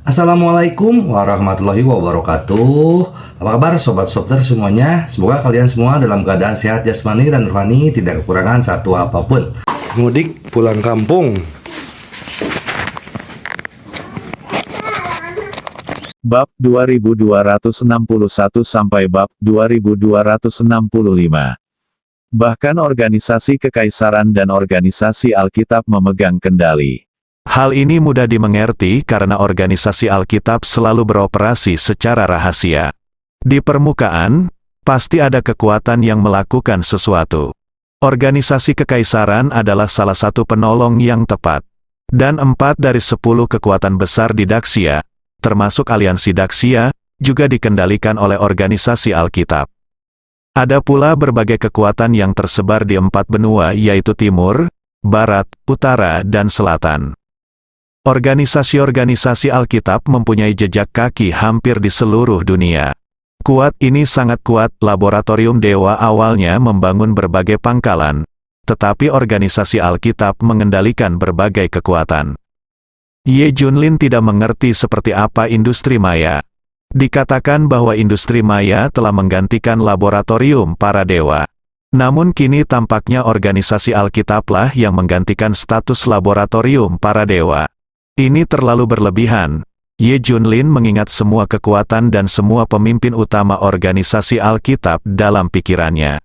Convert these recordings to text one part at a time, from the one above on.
Assalamualaikum warahmatullahi wabarakatuh. Apa kabar sobat Softer semuanya? Semoga kalian semua dalam keadaan sehat jasmani dan rohani, tidak kekurangan satu apapun. Mudik pulang kampung. Bab 2261 sampai bab 2265. Bahkan organisasi kekaisaran dan organisasi Alkitab memegang kendali. Hal ini mudah dimengerti karena organisasi Alkitab selalu beroperasi secara rahasia. Di permukaan, pasti ada kekuatan yang melakukan sesuatu. Organisasi kekaisaran adalah salah satu penolong yang tepat. Dan 4 dari 10 kekuatan besar di Daxia, termasuk aliansi Daxia, juga dikendalikan oleh organisasi Alkitab. Ada pula berbagai kekuatan yang tersebar di 4 benua yaitu Timur, Barat, Utara, dan Selatan. Organisasi-organisasi Alkitab mempunyai jejak kaki hampir di seluruh dunia. Kuat ini sangat kuat, laboratorium dewa awalnya membangun berbagai pangkalan, tetapi organisasi Alkitab mengendalikan berbagai kekuatan. Ye Junlin tidak mengerti seperti apa industri maya. Dikatakan bahwa industri maya telah menggantikan laboratorium para dewa. Namun kini tampaknya organisasi Alkitablah yang menggantikan status laboratorium para dewa. Ini terlalu berlebihan. Ye Junlin mengingat semua kekuatan dan semua pemimpin utama organisasi Alkitab dalam pikirannya.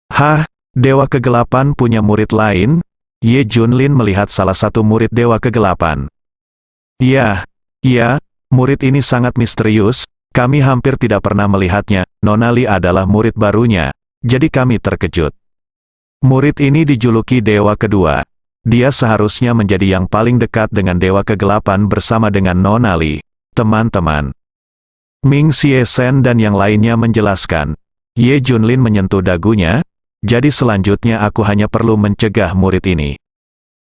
Hah, Dewa Kegelapan punya murid lain? Ye Junlin melihat salah satu murid Dewa Kegelapan. Iya, murid ini sangat misterius, kami hampir tidak pernah melihatnya. Nona Li adalah murid barunya, jadi kami terkejut. Murid ini dijuluki Dewa Kedua. Dia seharusnya menjadi yang paling dekat dengan Dewa Kegelapan bersama dengan Nona Li, teman-teman. Ming Xie Shen dan yang lainnya menjelaskan. Ye Junlin menyentuh dagunya, jadi selanjutnya aku hanya perlu mencegah murid ini.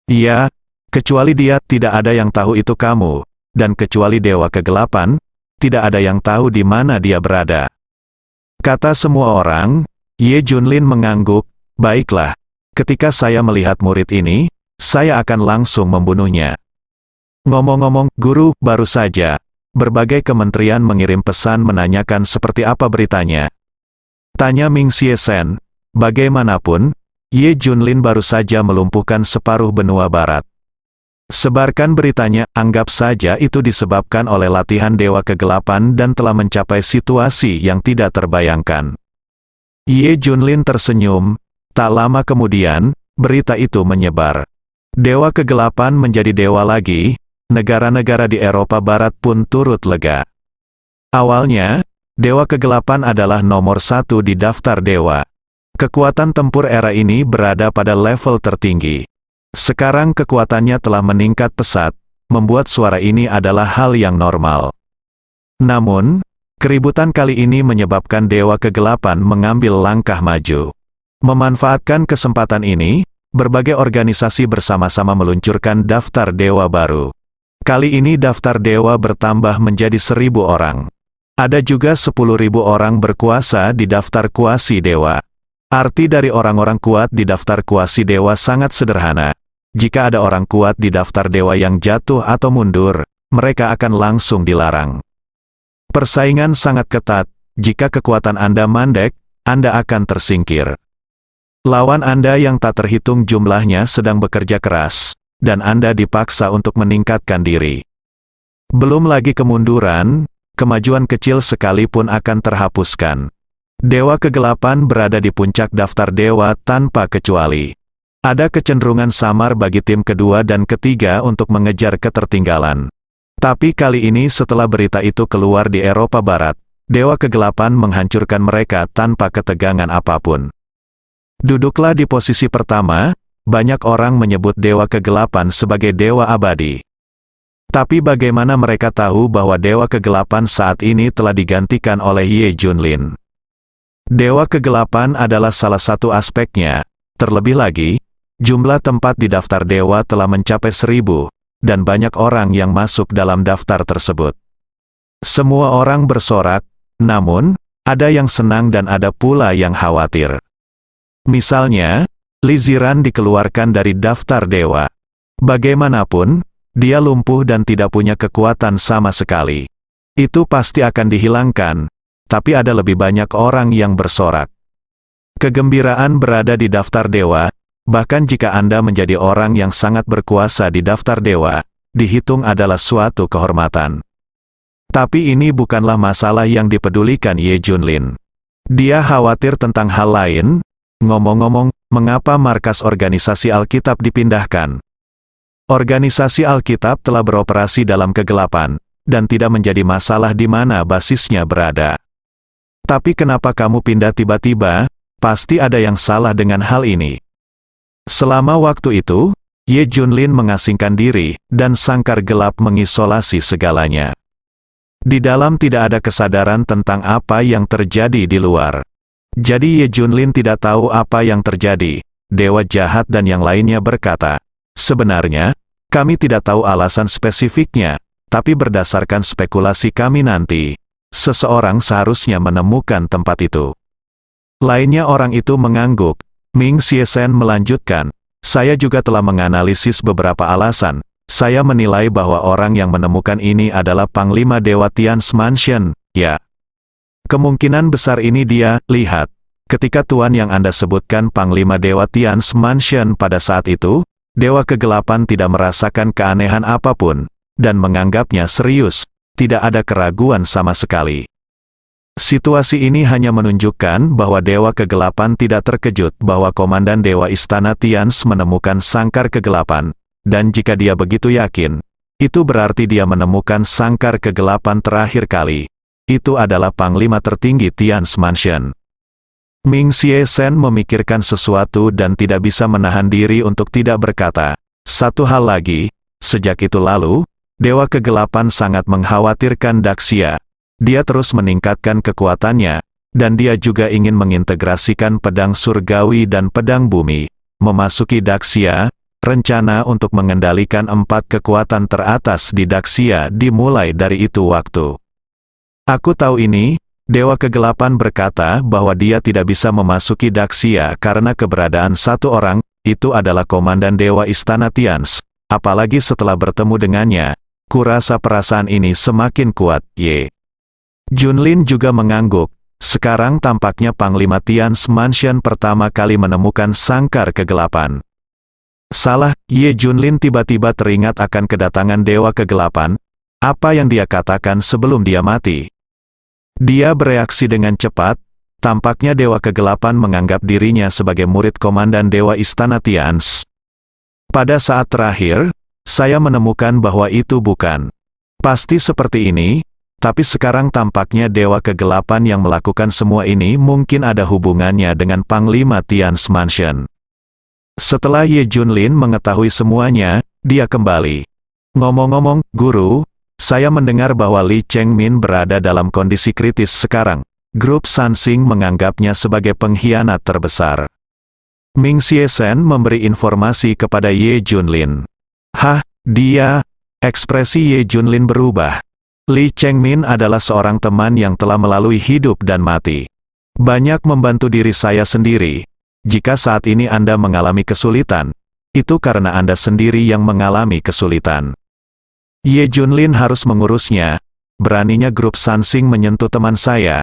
Iya, kecuali dia, tidak ada yang tahu itu kamu, dan kecuali Dewa Kegelapan, tidak ada yang tahu di mana dia berada. Kata semua orang. Ye Junlin mengangguk, baiklah, ketika saya melihat murid ini, saya akan langsung membunuhnya. Ngomong-ngomong, guru, baru saja, berbagai kementerian mengirim pesan menanyakan seperti apa beritanya. Tanya Ming Xie Shen. Bagaimanapun, Ye Junlin baru saja melumpuhkan separuh benua barat. Sebarkan beritanya, anggap saja itu disebabkan oleh latihan Dewa Kegelapan dan telah mencapai situasi yang tidak terbayangkan. Ye Junlin tersenyum, tak lama kemudian, berita itu menyebar. Dewa Kegelapan menjadi dewa lagi, negara-negara di Eropa Barat pun turut lega. Awalnya, Dewa Kegelapan adalah nomor 1 di daftar dewa. Kekuatan tempur era ini berada pada level tertinggi. Sekarang kekuatannya telah meningkat pesat, membuat suara ini adalah hal yang normal. Namun, keributan kali ini menyebabkan Dewa Kegelapan mengambil langkah maju. Memanfaatkan kesempatan ini, berbagai organisasi bersama-sama meluncurkan daftar dewa baru. Kali ini daftar dewa bertambah menjadi 1.000 orang. Ada juga 10.000 orang berkuasa di daftar kuasi dewa. Arti dari orang-orang kuat di daftar kuasi dewa sangat sederhana. Jika ada orang kuat di daftar dewa yang jatuh atau mundur, mereka akan langsung dilarang. Persaingan sangat ketat, jika kekuatan Anda mandek, Anda akan tersingkir. Lawan Anda yang tak terhitung jumlahnya sedang bekerja keras, dan Anda dipaksa untuk meningkatkan diri. Belum lagi kemunduran, kemajuan kecil sekalipun akan terhapuskan. Dewa Kegelapan berada di puncak daftar dewa tanpa kecuali. Ada kecenderungan samar bagi tim kedua dan ketiga untuk mengejar ketertinggalan. Tapi kali ini setelah berita itu keluar di Eropa Barat, Dewa Kegelapan menghancurkan mereka tanpa ketegangan apapun. Duduklah di posisi pertama, banyak orang menyebut Dewa Kegelapan sebagai dewa abadi. Tapi bagaimana mereka tahu bahwa Dewa Kegelapan saat ini telah digantikan oleh Ye Junlin? Dewa Kegelapan adalah salah satu aspeknya. Terlebih lagi, jumlah tempat di daftar dewa telah mencapai 1.000, dan banyak orang yang masuk dalam daftar tersebut. Semua orang bersorak, namun, ada yang senang dan ada pula yang khawatir. Misalnya, Li Ziran dikeluarkan dari daftar dewa. Bagaimanapun, dia lumpuh dan tidak punya kekuatan sama sekali. Itu pasti akan dihilangkan, tapi ada lebih banyak orang yang bersorak. Kegembiraan berada di daftar dewa, bahkan jika Anda menjadi orang yang sangat berkuasa di daftar dewa, dihitung adalah suatu kehormatan. Tapi ini bukanlah masalah yang dipedulikan Ye Junlin. Dia khawatir tentang hal lain. Ngomong-ngomong, mengapa markas organisasi Alkitab dipindahkan? Organisasi Alkitab telah beroperasi dalam kegelapan, dan tidak menjadi masalah di mana basisnya berada. Tapi kenapa kamu pindah tiba-tiba? Pasti ada yang salah dengan hal ini. Selama waktu itu, Ye Junlin mengasingkan diri, dan sangkar gelap mengisolasi segalanya. Di dalam tidak ada kesadaran tentang apa yang terjadi di luar. Jadi Ye Junlin tidak tahu apa yang terjadi. Dewa jahat dan yang lainnya berkata, sebenarnya, kami tidak tahu alasan spesifiknya, tapi berdasarkan spekulasi kami nanti, seseorang seharusnya menemukan tempat itu. Lainnya orang itu mengangguk. Ming Xiesen melanjutkan, saya juga telah menganalisis beberapa alasan. Saya menilai bahwa orang yang menemukan ini adalah Panglima Dewa Tian's Mansion, ya. Kemungkinan besar ini dia. Lihat. Ketika Tuan yang Anda sebutkan Panglima Dewa Tian's Mansion pada saat itu, Dewa Kegelapan tidak merasakan keanehan apapun, dan menganggapnya serius, tidak ada keraguan sama sekali. Situasi ini hanya menunjukkan bahwa Dewa Kegelapan tidak terkejut bahwa Komandan Dewa Istana Tian's menemukan sangkar kegelapan, dan jika dia begitu yakin, itu berarti dia menemukan sangkar kegelapan terakhir kali. Itu adalah Panglima tertinggi Tian's Mansion. Ming Xiesen memikirkan sesuatu dan tidak bisa menahan diri untuk tidak berkata. Satu hal lagi, sejak itu lalu, Dewa Kegelapan sangat mengkhawatirkan Daxia. Dia terus meningkatkan kekuatannya, dan dia juga ingin mengintegrasikan pedang surgawi dan pedang bumi, memasuki Daxia. Rencana untuk mengendalikan 4 kekuatan teratas di Daxia dimulai dari itu waktu. Aku tahu ini. Dewa Kegelapan berkata bahwa dia tidak bisa memasuki Daxia karena keberadaan satu orang, itu adalah Komandan Dewa Istana Tian's. Apalagi setelah bertemu dengannya, kurasa perasaan ini semakin kuat. Ye Junlin juga mengangguk. Sekarang tampaknya Panglima Tian's Mansion pertama kali menemukan sangkar kegelapan. Salah, Ye Junlin tiba-tiba teringat akan kedatangan Dewa Kegelapan. Apa yang dia katakan sebelum dia mati? Dia bereaksi dengan cepat. Tampaknya Dewa Kegelapan menganggap dirinya sebagai murid Komandan Dewa Istana Tian's. Pada saat terakhir, saya menemukan bahwa itu bukan pasti seperti ini, tapi sekarang tampaknya Dewa Kegelapan yang melakukan semua ini mungkin ada hubungannya dengan Panglima Tian's Mansion. Setelah Ye Junlin mengetahui semuanya, dia kembali. Ngomong-ngomong, Guru, saya mendengar bahwa Li Chengmin berada dalam kondisi kritis sekarang. Grup Sansing menganggapnya sebagai pengkhianat terbesar. Ming Xiesen memberi informasi kepada Ye Junlin. Hah, dia? Ekspresi Ye Junlin berubah. Li Chengmin adalah seorang teman yang telah melalui hidup dan mati. Banyak membantu diri saya sendiri. Jika saat ini Anda mengalami kesulitan, itu karena Anda sendiri yang mengalami kesulitan. Ye Junlin harus mengurusnya. Beraninya grup Sansing menyentuh teman saya.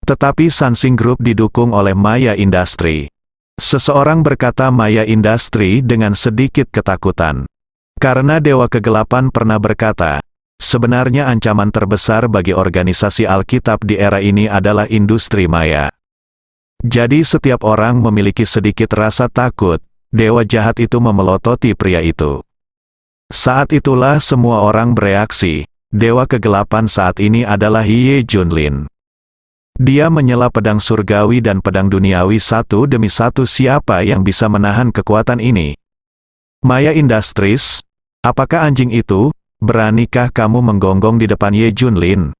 Tetapi Sansing Group didukung oleh Maya Industry. Seseorang berkata Maya Industry dengan sedikit ketakutan. Karena Dewa Kegelapan pernah berkata, sebenarnya ancaman terbesar bagi organisasi Alkitab di era ini adalah industri maya. Jadi setiap orang memiliki sedikit rasa takut. Dewa jahat itu memelototi pria itu. Saat itulah semua orang bereaksi. Dewa Kegelapan saat ini adalah Ye Junlin. Dia menyela pedang surgawi dan pedang duniawi satu demi satu. Siapa yang bisa menahan kekuatan ini? Maya Industries, apakah anjing itu? Beranikah kamu menggonggong di depan Ye Junlin?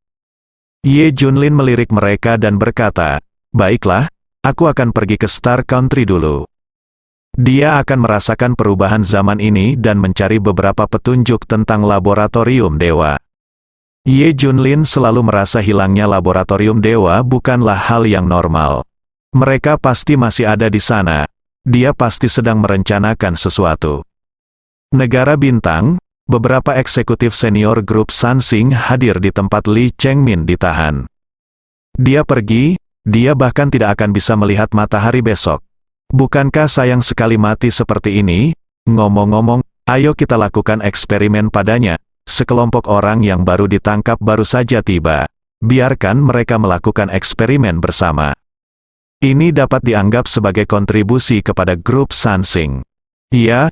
Ye Junlin melirik mereka dan berkata, baiklah, aku akan pergi ke Star Country dulu. Dia akan merasakan perubahan zaman ini dan mencari beberapa petunjuk tentang laboratorium dewa. Ye Junlin selalu merasa hilangnya laboratorium dewa bukanlah hal yang normal. Mereka pasti masih ada di sana. Dia pasti sedang merencanakan sesuatu. Negara bintang, beberapa eksekutif senior grup Sansing hadir di tempat Lee Chengmin ditahan. Dia pergi, dia bahkan tidak akan bisa melihat matahari besok. Bukankah sayang sekali mati seperti ini? Ngomong-ngomong, ayo kita lakukan eksperimen padanya. Sekelompok orang yang baru ditangkap baru saja tiba. Biarkan mereka melakukan eksperimen bersama. Ini dapat dianggap sebagai kontribusi kepada grup Sansing. Iya,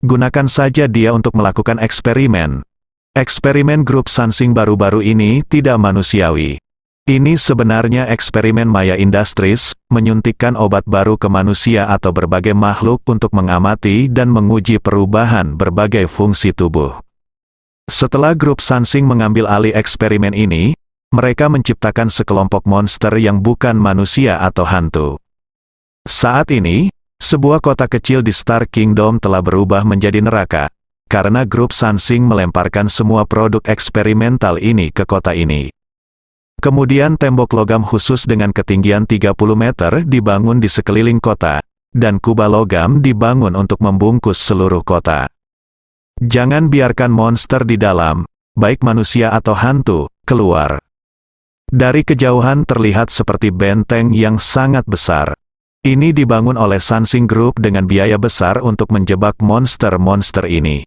gunakan saja dia untuk melakukan eksperimen. Eksperimen grup Sansing baru-baru ini tidak manusiawi. Ini sebenarnya eksperimen Maya Industries, menyuntikkan obat baru ke manusia atau berbagai makhluk untuk mengamati dan menguji perubahan berbagai fungsi tubuh. Setelah grup Sansing mengambil alih eksperimen ini, mereka menciptakan sekelompok monster yang bukan manusia atau hantu. Saat ini, sebuah kota kecil di Star Kingdom telah berubah menjadi neraka, karena grup Sansing melemparkan semua produk eksperimental ini ke kota ini. Kemudian tembok logam khusus dengan ketinggian 30 meter dibangun di sekeliling kota, dan kubah logam dibangun untuk membungkus seluruh kota. Jangan biarkan monster di dalam, baik manusia atau hantu, keluar. Dari kejauhan terlihat seperti benteng yang sangat besar. Ini dibangun oleh Sansing Group dengan biaya besar untuk menjebak monster-monster ini.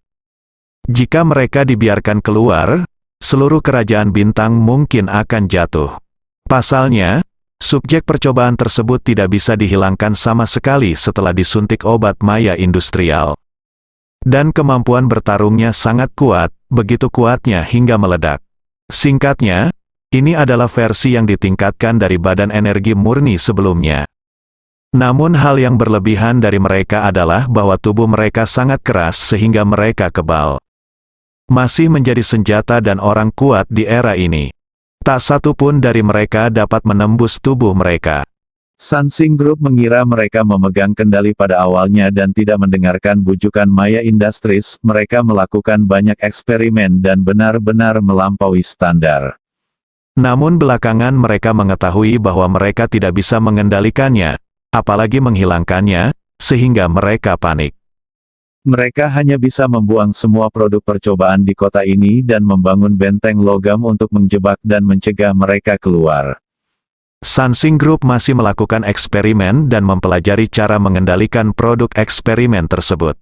Jika mereka dibiarkan keluar, seluruh kerajaan bintang mungkin akan jatuh. Pasalnya, subjek percobaan tersebut tidak bisa dihilangkan sama sekali setelah disuntik obat Maya industrial. Dan kemampuan bertarungnya sangat kuat, begitu kuatnya hingga meledak. Singkatnya, ini adalah versi yang ditingkatkan dari badan energi murni sebelumnya. Namun hal yang berlebihan dari mereka adalah bahwa tubuh mereka sangat keras sehingga mereka kebal. Masih menjadi senjata dan orang kuat di era ini. Tak satu pun dari mereka dapat menembus tubuh mereka. Sansing Group mengira mereka memegang kendali pada awalnya dan tidak mendengarkan bujukan Maya Industries. Mereka melakukan banyak eksperimen dan benar-benar melampaui standar. Namun belakangan mereka mengetahui bahwa mereka tidak bisa mengendalikannya, apalagi menghilangkannya, sehingga mereka panik. Mereka hanya bisa membuang semua produk percobaan di kota ini dan membangun benteng logam untuk menjebak dan mencegah mereka keluar. Sansing Group masih melakukan eksperimen dan mempelajari cara mengendalikan produk eksperimen tersebut.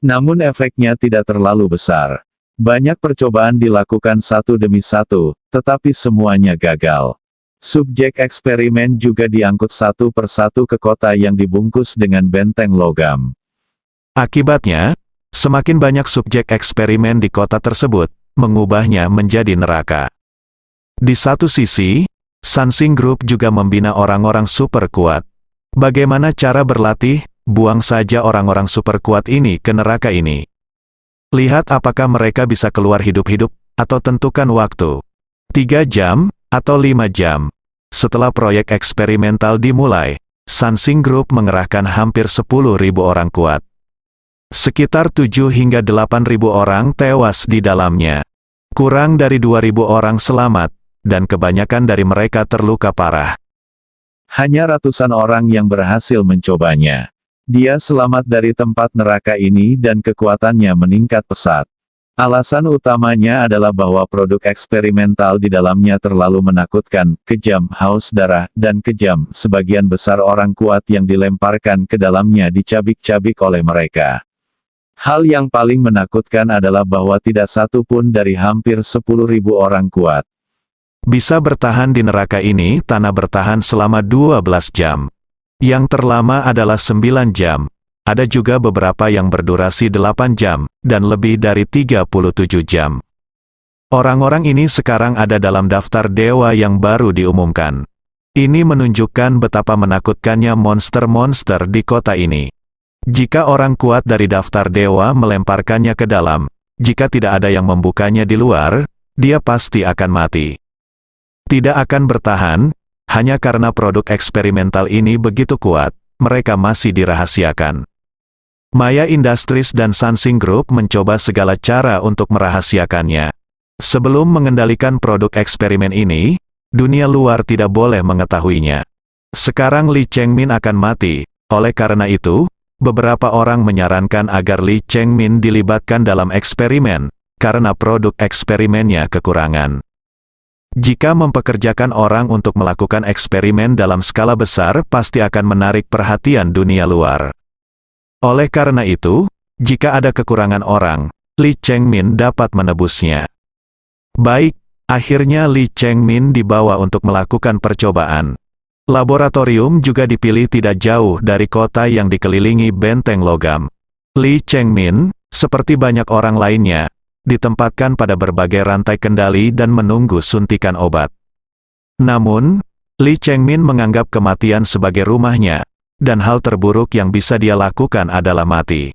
Namun efeknya tidak terlalu besar. Banyak percobaan dilakukan satu demi satu, tetapi semuanya gagal. Subjek eksperimen juga diangkut satu persatu ke kota yang dibungkus dengan benteng logam. Akibatnya, semakin banyak subjek eksperimen di kota tersebut, mengubahnya menjadi neraka. Di satu sisi, Sansing Group juga membina orang-orang super kuat. Bagaimana cara berlatih? Buang saja orang-orang super kuat ini ke neraka ini. Lihat apakah mereka bisa keluar hidup-hidup, atau tentukan waktu. 3 jam, atau 5 jam. Setelah proyek eksperimental dimulai, Sansing Group mengerahkan hampir 10.000 orang kuat. Sekitar 7 hingga 8.000 orang tewas di dalamnya. Kurang dari 2.000 orang selamat, dan kebanyakan dari mereka terluka parah. Hanya ratusan orang yang berhasil mencobanya. Dia selamat dari tempat neraka ini dan kekuatannya meningkat pesat. Alasan utamanya adalah bahwa produk eksperimental di dalamnya terlalu menakutkan, kejam, haus darah, dan kejam. Sebagian besar orang kuat yang dilemparkan ke dalamnya dicabik-cabik oleh mereka. Hal yang paling menakutkan adalah bahwa tidak satu pun dari hampir 10.000 orang kuat bisa bertahan di neraka ini. Tanah bertahan selama 12 jam. Yang terlama adalah 9 jam. Ada juga beberapa yang berdurasi 8 jam, dan lebih dari 37 jam. Orang-orang ini sekarang ada dalam daftar dewa yang baru diumumkan. Ini menunjukkan betapa menakutkannya monster-monster di kota ini. Jika orang kuat dari daftar dewa melemparkannya ke dalam, jika tidak ada yang membukanya di luar, dia pasti akan mati. Tidak akan bertahan, hanya karena produk eksperimental ini begitu kuat, mereka masih dirahasiakan. Maya Industries dan Sansing Group mencoba segala cara untuk merahasiakannya. Sebelum mengendalikan produk eksperimen ini, dunia luar tidak boleh mengetahuinya. Sekarang Lee Chengmin akan mati, oleh karena itu, beberapa orang menyarankan agar Li Chengmin dilibatkan dalam eksperimen, karena produk eksperimennya kekurangan. Jika mempekerjakan orang untuk melakukan eksperimen dalam skala besar, pasti akan menarik perhatian dunia luar. Oleh karena itu, jika ada kekurangan orang, Li Chengmin dapat menebusnya. Baik, akhirnya Li Chengmin dibawa untuk melakukan percobaan. Laboratorium juga dipilih tidak jauh dari kota yang dikelilingi benteng logam. Li Chengmin, seperti banyak orang lainnya, ditempatkan pada berbagai rantai kendali dan menunggu suntikan obat. Namun, Li Chengmin menganggap kematian sebagai rumahnya, dan hal terburuk yang bisa dia lakukan adalah mati.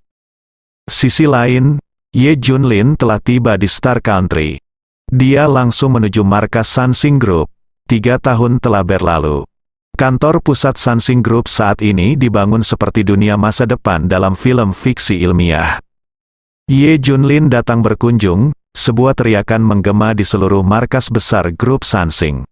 Sisi lain, Ye Junlin telah tiba di Star Country. Dia langsung menuju markas Sansing Group. 3 tahun telah berlalu. Kantor pusat Sansing Group saat ini dibangun seperti dunia masa depan dalam film fiksi ilmiah. Ye Junlin datang berkunjung, sebuah teriakan menggema di seluruh markas besar grup Sansing.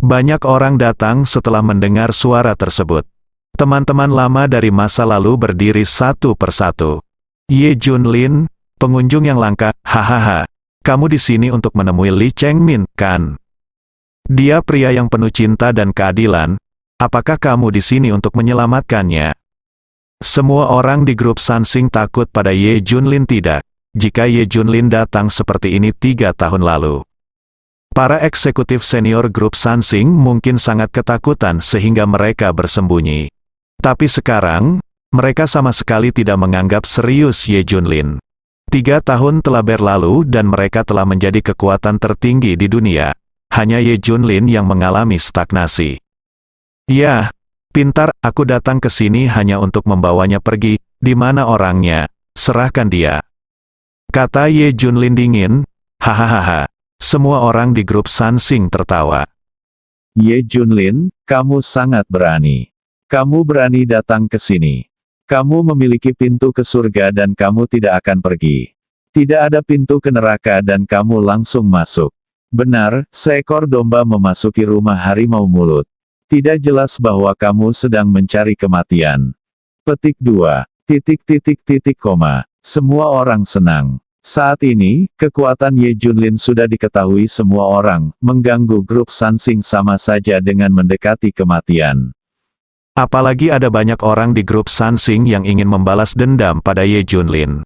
Banyak orang datang setelah mendengar suara tersebut. Teman-teman lama dari masa lalu berdiri satu persatu. Ye Junlin, pengunjung yang langka, hahaha, kamu di sini untuk menemui Li Chengmin, kan? Dia pria yang penuh cinta dan keadilan, apakah kamu di sini untuk menyelamatkannya? Semua orang di grup Sansing takut pada Ye Junlin tidak, jika Ye Junlin datang seperti ini 3 tahun lalu. Para eksekutif senior grup Sansing mungkin sangat ketakutan sehingga mereka bersembunyi. Tapi sekarang, mereka sama sekali tidak menganggap serius Ye Junlin. 3 tahun telah berlalu dan mereka telah menjadi kekuatan tertinggi di dunia. Hanya Ye Junlin yang mengalami stagnasi. Ya, pintar, aku datang ke sini hanya untuk membawanya pergi. Di mana orangnya? Serahkan dia. Kata Ye Junlin dingin. Hahaha. Semua orang di grup Sansing tertawa. Ye Junlin, kamu sangat berani. Kamu berani datang ke sini. Kamu memiliki pintu ke surga dan kamu tidak akan pergi. Tidak ada pintu ke neraka dan kamu langsung masuk. Benar, seekor domba memasuki rumah harimau mulut. Tidak jelas bahwa kamu sedang mencari kematian. Petik 2. Semua orang senang. Saat ini, kekuatan Ye Junlin sudah diketahui semua orang, mengganggu grup Sansing sama saja dengan mendekati kematian. Apalagi ada banyak orang di grup Sansing yang ingin membalas dendam pada Ye Junlin.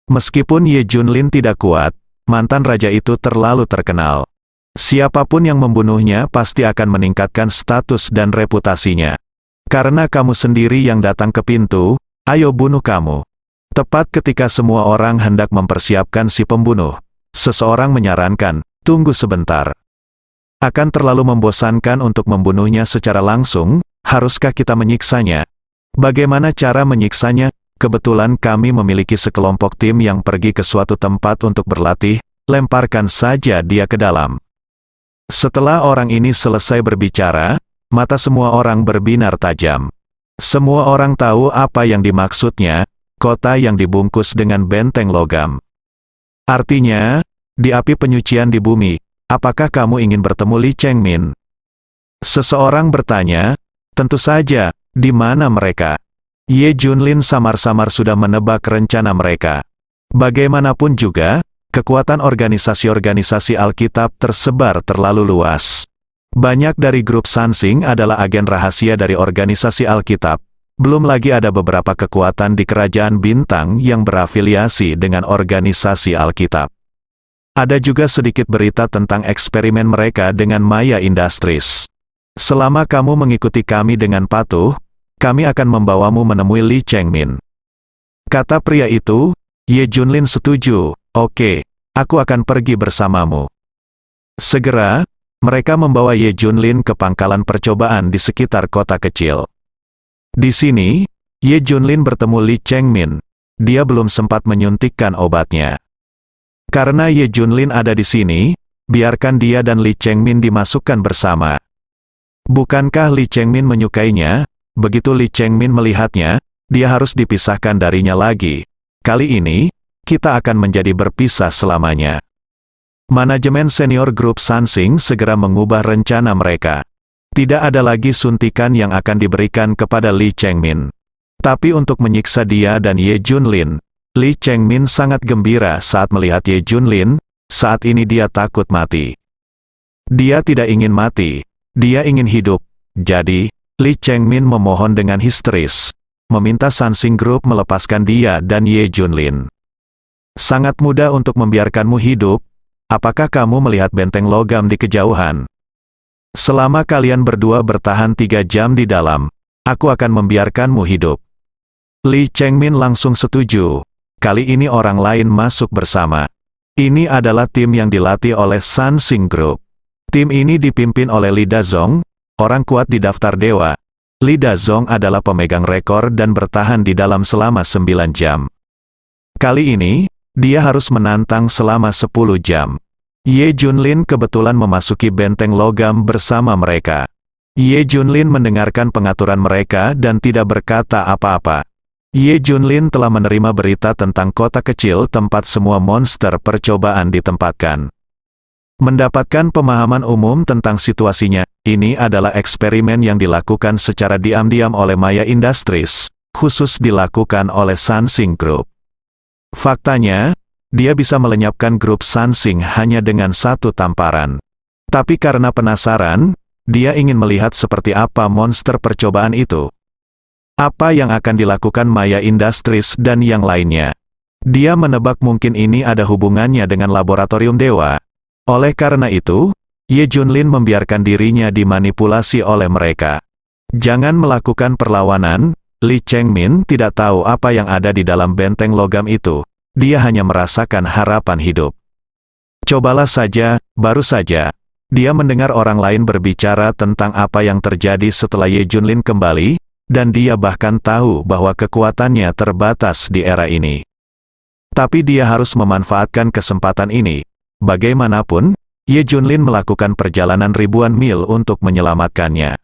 Meskipun Ye Junlin tidak kuat, mantan raja itu terlalu terkenal. Siapapun yang membunuhnya pasti akan meningkatkan status dan reputasinya. Karena kamu sendiri yang datang ke pintu, ayo bunuh kamu. Tepat ketika semua orang hendak mempersiapkan si pembunuh, seseorang menyarankan, tunggu sebentar. Akan terlalu membosankan untuk membunuhnya secara langsung, haruskah kita menyiksanya? Bagaimana cara menyiksanya? Kebetulan kami memiliki sekelompok tim yang pergi ke suatu tempat untuk berlatih, lemparkan saja dia ke dalam. Setelah orang ini selesai berbicara, mata semua orang berbinar tajam. Semua orang tahu apa yang dimaksudnya, kota yang dibungkus dengan benteng logam. Artinya, di api penyucian di bumi, apakah kamu ingin bertemu Li Chengmin? Seseorang bertanya, tentu saja, di mana mereka? Ye Junlin samar-samar sudah menebak rencana mereka. Bagaimanapun juga, kekuatan organisasi-organisasi Alkitab tersebar terlalu luas. Banyak dari grup Sansing adalah agen rahasia dari organisasi Alkitab. Belum lagi ada beberapa kekuatan di Kerajaan Bintang yang berafiliasi dengan organisasi Alkitab. Ada juga sedikit berita tentang eksperimen mereka dengan Maya Industries. Selama kamu mengikuti kami dengan patuh, kami akan membawamu menemui Li Chengmin. Kata pria itu, Ye Junlin setuju, oke, aku akan pergi bersamamu. Segera, mereka membawa Ye Junlin ke pangkalan percobaan di sekitar kota kecil. Di sini, Ye Junlin bertemu Li Chengmin. Dia belum sempat menyuntikkan obatnya. Karena Ye Junlin ada di sini, biarkan dia dan Li Chengmin dimasukkan bersama. Bukankah Li Chengmin menyukainya? Begitu Li Chengmin melihatnya, dia harus dipisahkan darinya lagi. Kali ini, kita akan menjadi berpisah selamanya. Manajemen senior grup Sansing segera mengubah rencana mereka. Tidak ada lagi suntikan yang akan diberikan kepada Li Chengmin. Tapi untuk menyiksa dia dan Ye Junlin, Lee Chengmin sangat gembira saat melihat Ye Junlin. Saat ini dia takut mati. Dia tidak ingin mati, dia ingin hidup. Jadi, Lee Chengmin memohon dengan histeris, meminta Sansing Group melepaskan dia dan Ye Junlin. Sangat mudah untuk membiarkanmu hidup. Apakah kamu melihat benteng logam di kejauhan? Selama kalian berdua bertahan 3 jam di dalam, aku akan membiarkanmu hidup. Lee Chengmin langsung setuju. Kali ini orang lain masuk bersama. Ini adalah tim yang dilatih oleh Sansing Group. Tim ini dipimpin oleh Lee Dazong, orang kuat di daftar dewa. Lee Dazong adalah pemegang rekor dan bertahan di dalam selama 9 jam. Kali ini, dia harus menantang selama 10 jam. Ye Junlin kebetulan memasuki benteng logam bersama mereka. Ye Junlin mendengarkan pengaturan mereka dan tidak berkata apa-apa. Ye Junlin telah menerima berita tentang kota kecil tempat semua monster percobaan ditempatkan. Mendapatkan pemahaman umum tentang situasinya, ini adalah eksperimen yang dilakukan secara diam-diam oleh Maya Industries, khusus dilakukan oleh Sansing Group. Faktanya, dia bisa melenyapkan grup Sansing hanya dengan 1 tamparan. Tapi karena penasaran, dia ingin melihat seperti apa monster percobaan itu. Apa yang akan dilakukan Maya Industries dan yang lainnya? Dia menebak mungkin ini ada hubungannya dengan laboratorium dewa. Oleh karena itu, Ye Junlin membiarkan dirinya dimanipulasi oleh mereka. Jangan melakukan perlawanan. Lee Chengmin tidak tahu apa yang ada di dalam benteng logam itu. Dia hanya merasakan harapan hidup. Cobalah saja, baru saja. Dia mendengar orang lain berbicara tentang apa yang terjadi setelah Ye Junlin kembali, dan dia bahkan tahu bahwa kekuatannya terbatas di era ini. Tapi dia harus memanfaatkan kesempatan ini. Bagaimanapun, Ye Junlin melakukan perjalanan ribuan mil untuk menyelamatkannya.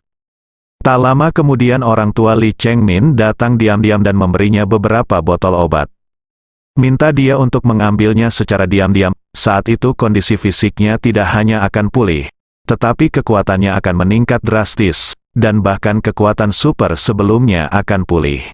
Tak lama kemudian orang tua Lee Chengmin datang diam-diam dan memberinya beberapa botol obat. Minta dia untuk mengambilnya secara diam-diam. Saat itu kondisi fisiknya tidak hanya akan pulih, tetapi kekuatannya akan meningkat drastis, dan bahkan kekuatan super sebelumnya akan pulih.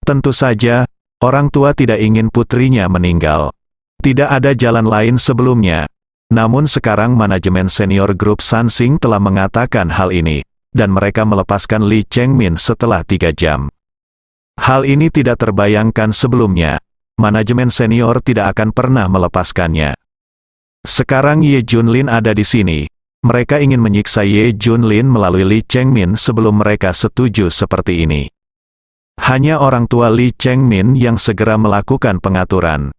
Tentu saja, orang tua tidak ingin putrinya meninggal. Tidak ada jalan lain sebelumnya. Namun sekarang manajemen senior grup Sansing telah mengatakan hal ini, dan mereka melepaskan Lee Chengmin setelah 3 jam. Hal ini tidak terbayangkan sebelumnya. Manajemen senior tidak akan pernah melepaskannya. Sekarang Ye Junlin ada di sini. Mereka ingin menyiksa Ye Junlin melalui Lee Chengmin sebelum mereka setuju seperti ini. Hanya orang tua Lee Chengmin yang segera melakukan pengaturan.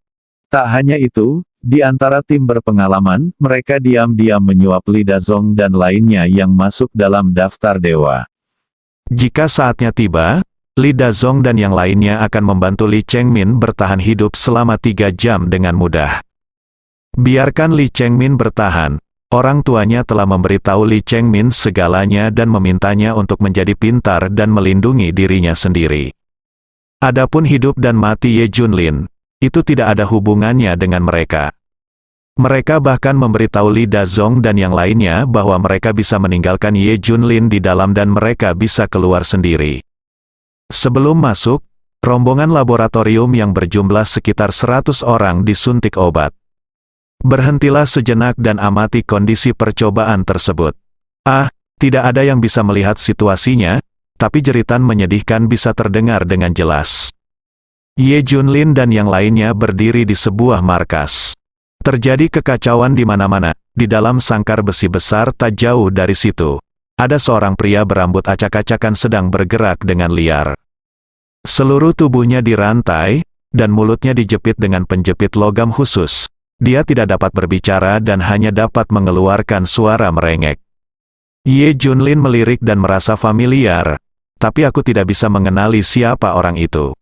Tak hanya itu, di antara tim berpengalaman, mereka diam-diam menyuap Lee Dazong dan lainnya yang masuk dalam daftar dewa. Jika saatnya tiba, Lee Dazong dan yang lainnya akan membantu Lee Chengmin bertahan hidup selama 3 jam dengan mudah. Biarkan Lee Chengmin bertahan. Orang tuanya telah memberitahu Lee Chengmin segalanya dan memintanya untuk menjadi pintar dan melindungi dirinya sendiri. Adapun hidup dan mati Ye Junlin, itu tidak ada hubungannya dengan mereka. Mereka bahkan memberitahu Lee Dazong dan yang lainnya bahwa mereka bisa meninggalkan Ye Junlin di dalam dan mereka bisa keluar sendiri. Sebelum masuk, rombongan laboratorium yang berjumlah sekitar 100 orang disuntik obat. Berhentilah sejenak dan amati kondisi percobaan tersebut. Tidak ada yang bisa melihat situasinya, tapi jeritan menyedihkan bisa terdengar dengan jelas. Ye Junlin dan yang lainnya berdiri di sebuah markas. Terjadi kekacauan di mana-mana. Di dalam sangkar besi besar tak jauh dari situ, ada seorang pria berambut acak-acakan sedang bergerak dengan liar. Seluruh tubuhnya dirantai, dan mulutnya dijepit dengan penjepit logam khusus. Dia tidak dapat berbicara dan hanya dapat mengeluarkan suara merengek. Ye Junlin melirik dan merasa familiar, tapi aku tidak bisa mengenali siapa orang itu.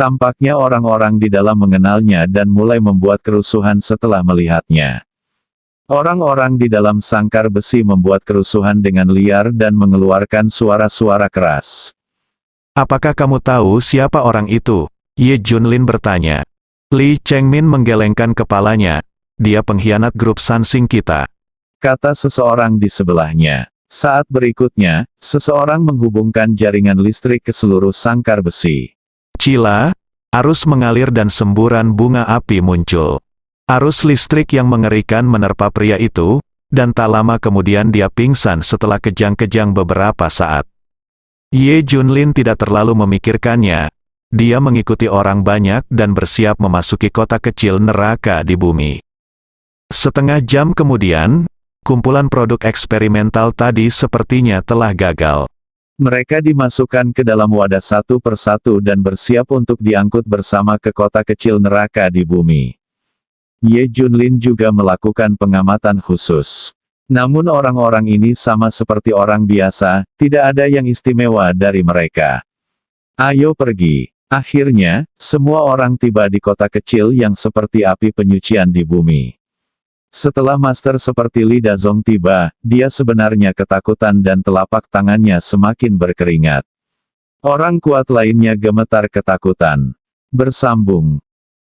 Tampaknya orang-orang di dalam mengenalnya dan mulai membuat kerusuhan setelah melihatnya. Orang-orang di dalam sangkar besi membuat kerusuhan dengan liar dan mengeluarkan suara-suara keras. Apakah kamu tahu siapa orang itu? Ye Junlin bertanya. Lee Chengmin menggelengkan kepalanya. Dia pengkhianat grup Sansing kita, kata seseorang di sebelahnya. Saat berikutnya, seseorang menghubungkan jaringan listrik ke seluruh sangkar besi. Cila, arus mengalir dan semburan bunga api muncul. Arus listrik yang mengerikan menerpa pria itu, dan tak lama kemudian dia pingsan setelah kejang-kejang beberapa saat. Ye Junlin tidak terlalu memikirkannya. Dia mengikuti orang banyak dan bersiap memasuki kota kecil neraka di bumi. Setengah jam kemudian, kumpulan produk eksperimental tadi sepertinya telah gagal. Mereka dimasukkan ke dalam wadah satu persatu dan bersiap untuk diangkut bersama ke kota kecil neraka di bumi. Ye Junlin juga melakukan pengamatan khusus. Namun orang-orang ini sama seperti orang biasa, tidak ada yang istimewa dari mereka. Ayo pergi. Akhirnya, semua orang tiba di kota kecil yang seperti api penyucian di bumi. Setelah master seperti Li Dazong tiba, dia sebenarnya ketakutan dan telapak tangannya semakin berkeringat. Orang kuat lainnya gemetar ketakutan. Bersambung.